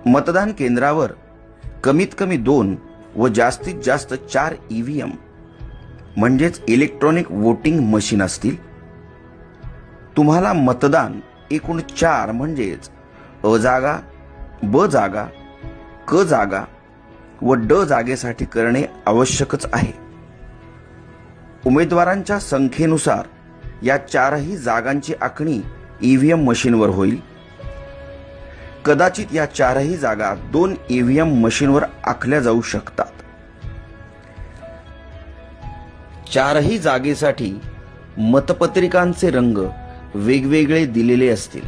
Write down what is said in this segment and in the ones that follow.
मतदान केंद्रावर कमीत कमी 2 व जास्तीत जास्त 4 ईव्हीएम म्हणजेच इलेक्ट्रॉनिक वोटिंग मशीन असतील. तुम्हाला मतदान एकूण 4 म्हणजेच अ जागा, ब जागा, क जागा व ड जागेसाठी करणे आवश्यकच आहे. उमेदवारांच्या संख्येनुसार या 4ही जागांची आखणी ईव्हीएम मशीनवर होईल. कदाचित या 4ही जागा 2 ईव्हीएम मशीनवर आखल्या जाऊ शकतात. 4ही जागेसाठी मतपत्रिकांचे रंग वेगवेगळे दिलेले असतील.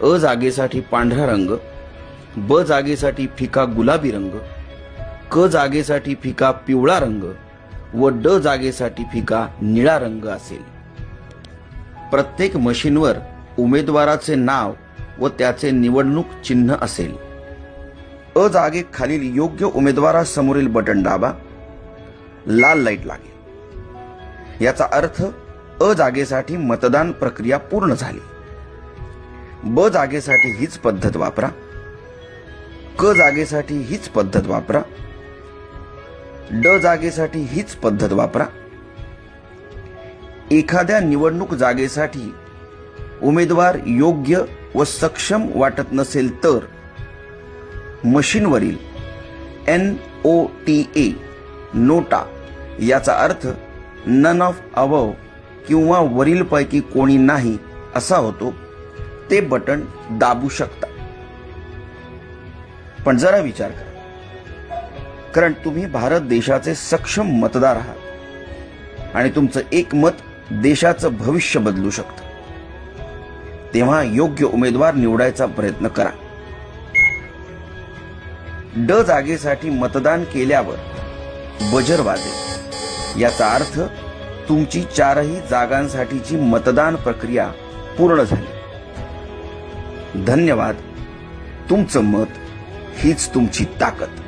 अ जागेसाठी पांढरा रंग, ब जागेसाठी फिका गुलाबी रंग, क जागेसाठी फिका पिवळा रंग व ड जागेसाठी फिका निळा रंग असेल. प्रत्येक मशीनवर उमेदवाराचे नाव व त्याचे निवडणूक चिन्ह असेल. अ जागेखालील योग्य उमेदवारासमोरील बटन दाबा, लाल लाईट लागेल. याचा अर्थ अ जागेसाठी मतदान प्रक्रिया पूर्ण झाली. ब जागेसाठी हीच पद्धत वापरा. क जागेसाठी हीच पद्धत वापरा. ड जागेसाठी हीच पद्धत वापरा. एखाद्या निवडणूक जागेसाठी उमेदवार योग्य व सक्षम वाटत नसेल तर मशीनवरील NOTA नोटा याचा अर्थ नन ऑफ अबव किंवा वरीलपैकी कोणी नाही असा होतो, ते बटन दाबू शकता. पण जरा विचार करा, कारण तुम्ही भारत देशाचे सक्षम मतदार आहात आणि तुमचं एक मत देशाचं भविष्य बदलू शकतं. तेव्हा योग्य उमेदवार निवडायचा प्रयत्न करा. ड जागेसाठी मतदान केल्यावर बजर वाजेल. याचा अर्थ तुमची 4ही जागांसाठीची मतदान प्रक्रिया पूर्ण झाली. धन्यवाद. तुमचं मत हीच तुमची ताकद.